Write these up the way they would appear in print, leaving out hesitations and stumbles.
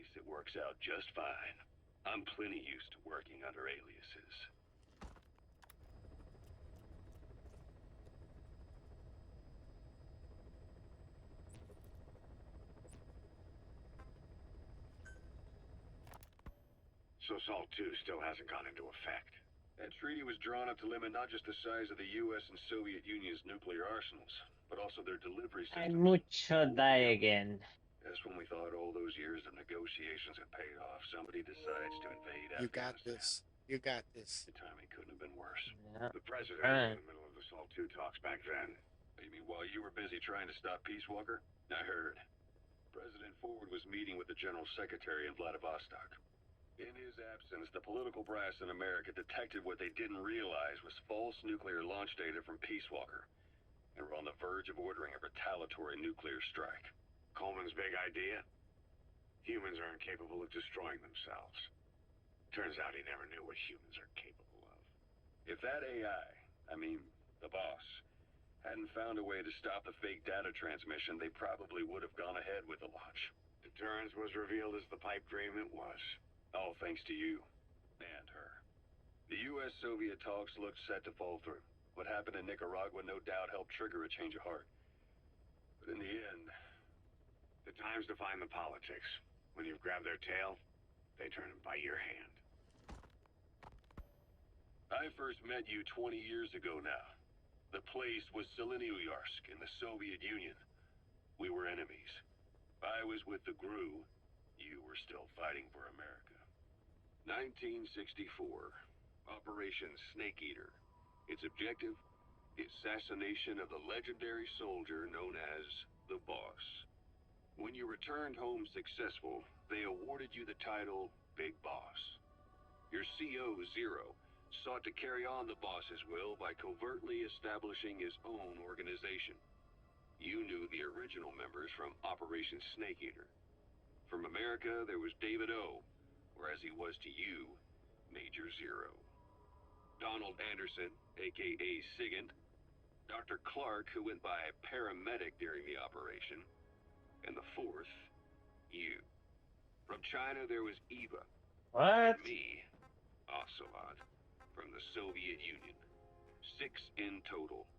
case, it works out just fine. I'm plenty used to working under aliases. So SALT II still hasn't gone into effect. That treaty was drawn up to limit not just the size of the U.S. and Soviet Union's nuclear arsenals, but also their delivery Hay systems. mucho die again. That's when we thought all those years of negotiations had paid off. Somebody decides to invade You got Afghanistan. this. You got this. The timing couldn't have been worse. Yeah. The president Right. was in the middle of the SALT II talks back then. You mean while you were busy trying to stop Peace Walker? I heard. President Ford was meeting with the General Secretary in Vladivostok. In his absence, the political brass in America detected what they didn't realize was false nuclear launch data from Peace Walker, and were on the verge of ordering a retaliatory nuclear strike. Coleman's big idea? Humans are incapable of destroying themselves. Turns out he never knew what humans are capable of. If that AI, I mean, the boss, hadn't found a way to stop the fake data transmission, they probably would have gone ahead with the launch. Deterrence was revealed as the pipe dream it was. All thanks to you. And her. The U.S.-Soviet talks looked set to fall through. What happened in Nicaragua no doubt helped trigger a change of heart. But in the end, the time's define the politics. When you've grabbed their tail, they turn and bite your hand. I first met you 20 years ago now. The place was Selenouyarsk in the Soviet Union. We were enemies. I was with the GRU. You were still fighting for America. 1964. Operation Snake Eater. Its objective? The assassination of the legendary soldier known as the Boss. When you returned home successful, they awarded you the title Big Boss. Your CO, Zero, sought to carry on the boss's will by covertly establishing his own organization. You knew the original members from Operation Snake Eater. From America, there was David O, whereas he was to you, Major Zero. Donald Anderson, aka Sigint, Dr. Clark, who went by paramedic during the operation, and the fourth, you. From China, there was Eva, What? and me, Ocelot, from the Soviet Union. 6 in total.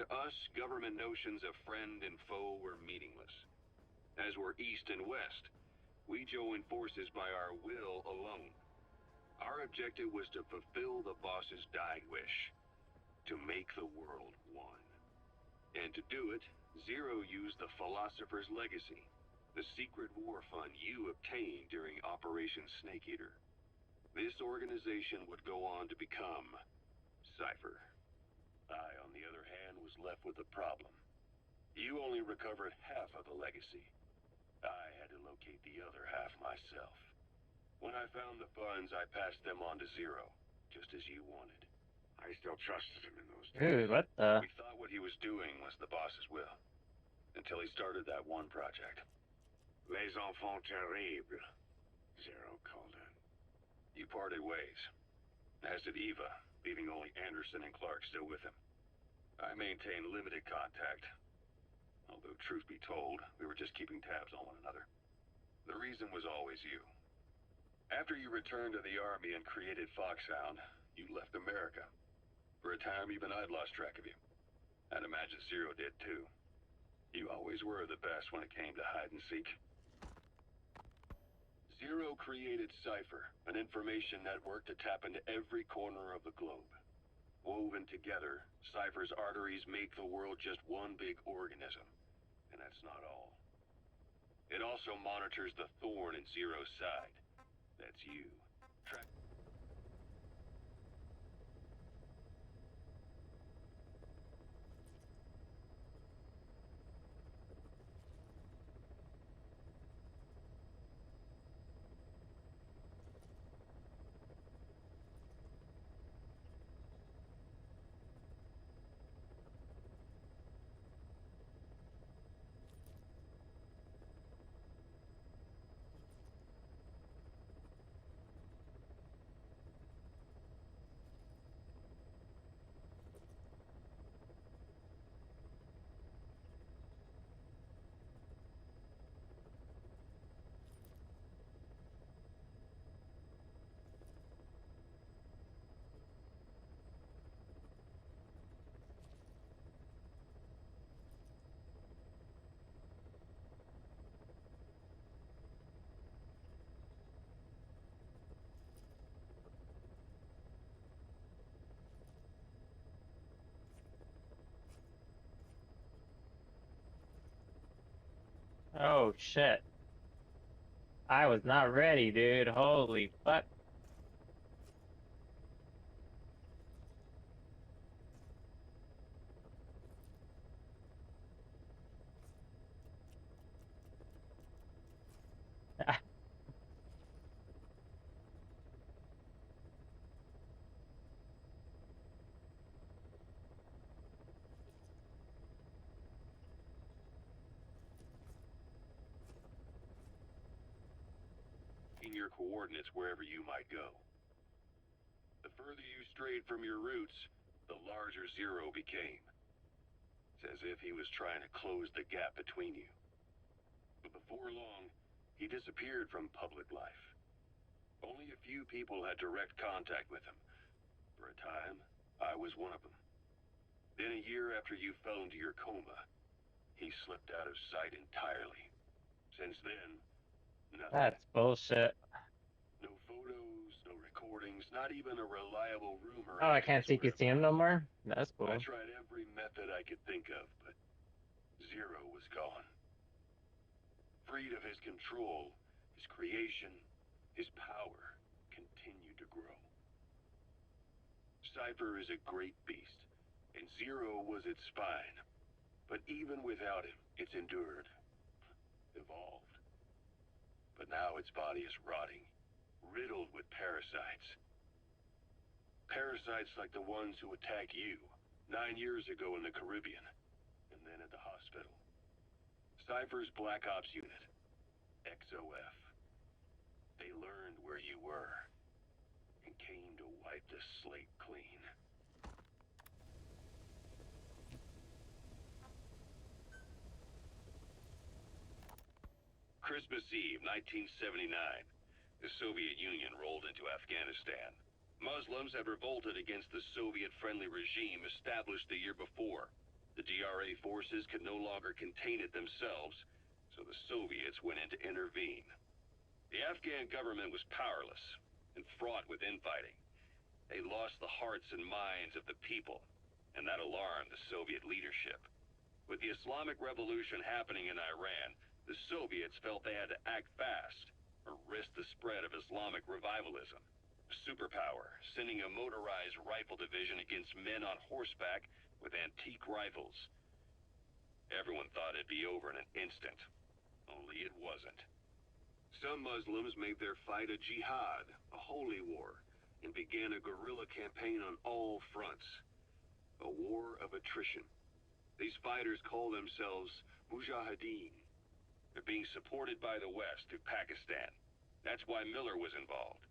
To us, government notions of friend and foe were meaningless. As were East and West, we joined forces by our will alone. Our objective was to fulfill the boss's dying wish, to make the world one. And to do it, Zero used the Philosopher's Legacy, the secret war fund you obtained during Operation Snake Eater. This organization would go on to become Cypher. I, on the other hand, was left with a problem. You only recovered half of the legacy. I had to locate the other half myself. When I found the funds, I passed them on to Zero, just as you wanted. I still trusted him in those days. Dude, what the? We thought what he was doing was the boss's will, until he started that one project. Les Enfants Terribles, Zero called it. You parted ways, as did Eva, leaving only Anderson and Clark still with him. I maintained limited contact, although truth be told, we were just keeping tabs on one another. The reason was always you. After you returned to the Army and created Foxhound, you left America. For a time, even I'd lost track of you. I'd imagine Zero did too. You always were the best when it came to hide and seek. Zero created Cypher, an information network to tap into every corner of the globe. Woven together, Cypher's arteries make the world just one big organism. And that's not all. It also monitors the thorn in Zero's side. That's you. Track Oh shit. I was not ready, dude. Holy fuck. In your coordinates wherever you might go. The further you strayed from your roots, the larger Zero became. It's as if he was trying to close the gap between you. But before long, he disappeared from public life. Only a few people had direct contact with him. For a time, I was one of them. Then a year after you fell into your coma, he slipped out of sight entirely. Since then, nothing. That's bullshit. No photos, no recordings, not even a reliable rumor. Oh, I can't see him no more? That's cool. I tried every method I could think of, but Zero was gone. Freed of his control, his creation, his power continued to grow. Cypher is a great beast, and Zero was its spine. But even without him, it's endured, evolved. But now its body is rotting, riddled with parasites. Parasites like the ones who attacked you 9 years ago in the Caribbean, and then at the hospital. Cypher's Black Ops Unit, XOF. They learned where you were, and came to wipe the slate clean. Christmas Eve, 1979. The Soviet Union rolled into Afghanistan. Muslims had revolted against the Soviet-friendly regime established the year before. The DRA forces could no longer contain it themselves, so the Soviets went in to intervene. The Afghan government was powerless and fraught with infighting. They lost the hearts and minds of the people, and that alarmed the Soviet leadership. With the Islamic Revolution happening in Iran, the Soviets felt they had to act fast, or risk the spread of Islamic revivalism. A superpower, sending a motorized rifle division against men on horseback with antique rifles. Everyone thought it'd be over in an instant, only it wasn't. Some Muslims made their fight a jihad, a holy war, and began a guerrilla campaign on all fronts. A war of attrition. These fighters call themselves Mujahideen. They're being supported by the West through Pakistan. That's why Miller was involved.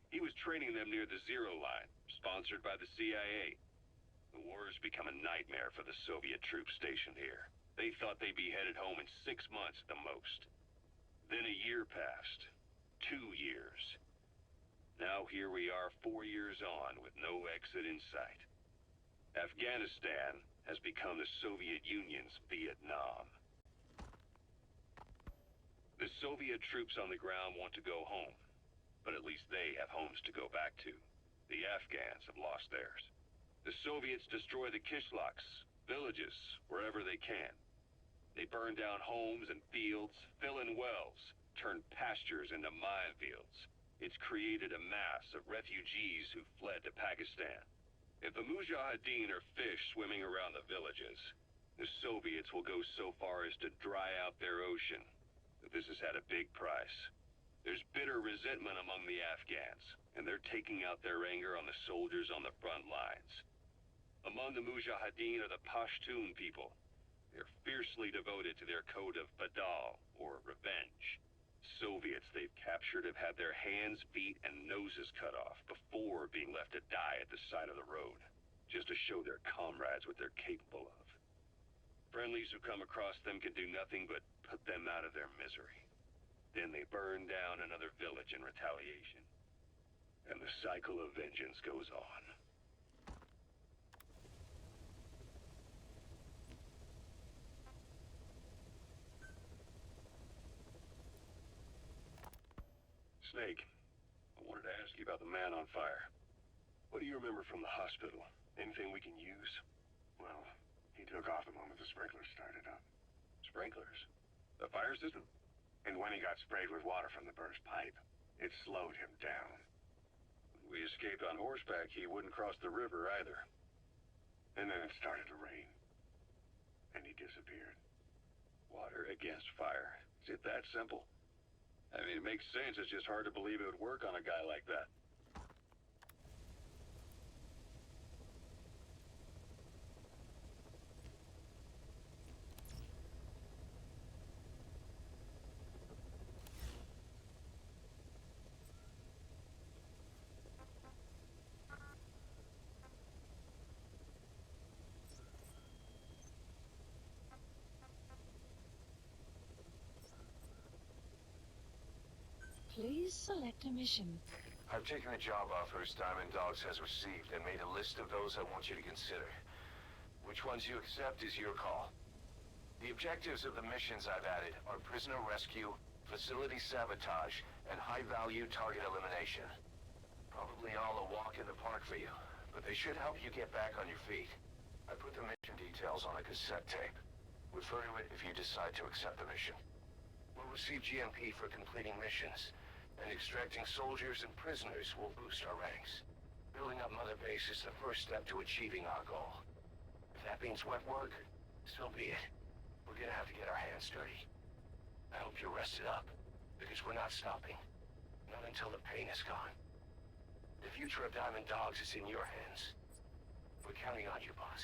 He was training them near the Zero Line, sponsored by the CIA. The war has become a nightmare for the Soviet troops stationed here. They thought they'd be headed home in 6 months at the most. Then a year passed. 2 years. Now here we are 4 years on with no exit in sight. Afghanistan has become the Soviet Union's Vietnam. The Soviet troops on the ground want to go home, but at least they have homes to go back to. The Afghans have lost theirs. The Soviets destroy the kishlaks, villages, wherever they can. They burn down homes and fields, fill in wells, turn pastures into minefields. It's created a mass of refugees who fled to Pakistan. If the Mujahideen are fish swimming around the villages, the Soviets will go so far as to dry out their ocean. But this has had a big price. There's bitter resentment among the Afghans, and they're taking out their anger on the soldiers on the front lines. Among the Mujahideen are the Pashtun people. They're fiercely devoted to their code of Badal, or revenge. Soviets they've captured have had their hands, feet, and noses cut off before being left to die at the side of the road, just to show their comrades what they're capable of. Friendlies who come across them can do nothing but put them out of their misery. Then they burn down another village in retaliation. And the cycle of vengeance goes on. Snake, I wanted to ask you about the man on fire. What do you remember from the hospital? Anything we can use? Well, he took off the moment the sprinklers started up. Sprinklers? The fire system? And when he got sprayed with water from the burst pipe, it slowed him down. We escaped on horseback, he wouldn't cross the river either. And then it started to rain. And he disappeared. Water against fire. Is it that simple? I mean, it makes sense, it's just hard to believe it would work on a guy like that. Please select a mission. I've taken the job offers Diamond Dogs has received and made a list of those I want you to consider. Which ones you accept is your call. The objectives of the missions I've added are prisoner rescue, facility sabotage, and high-value target elimination. Probably all a walk in the park for you, but they should help you get back on your feet. I put the mission details on a cassette tape. Refer to it if you decide to accept the mission. We'll receive GMP for completing missions, and extracting soldiers and prisoners will boost our ranks. Building up Mother Base is the first step to achieving our goal. If that means wet work, so be it. We're gonna have to get our hands dirty. I hope you're rested up, because we're not stopping. Not until the pain is gone. The future of Diamond Dogs is in your hands. We're counting on you, boss.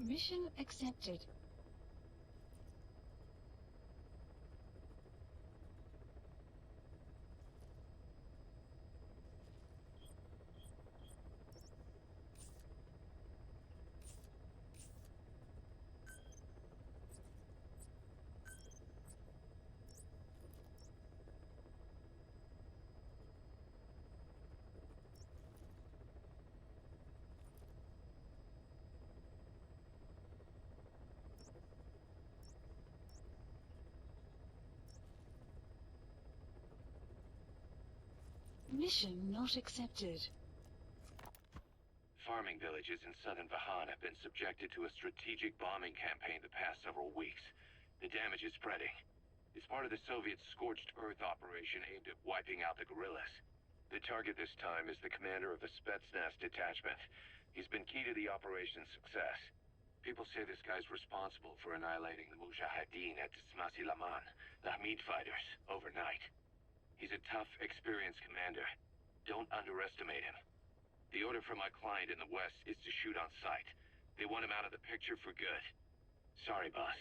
Mission accepted. Mission not accepted. Farming villages in southern Vahan have been subjected to a strategic bombing campaign the past several weeks. The damage is spreading. It's part of the Soviet Scorched Earth operation aimed at wiping out the guerrillas. The target this time is the commander of a Spetsnaz detachment. He's been key to the operation's success. People say this guy's responsible for annihilating the Mujahideen at Tismasi Laman, the Hamid fighters, overnight. He's a tough, experienced commander. Don't underestimate him. The order from my client in the west is to shoot on sight. They want him out of the picture for good. Sorry, boss.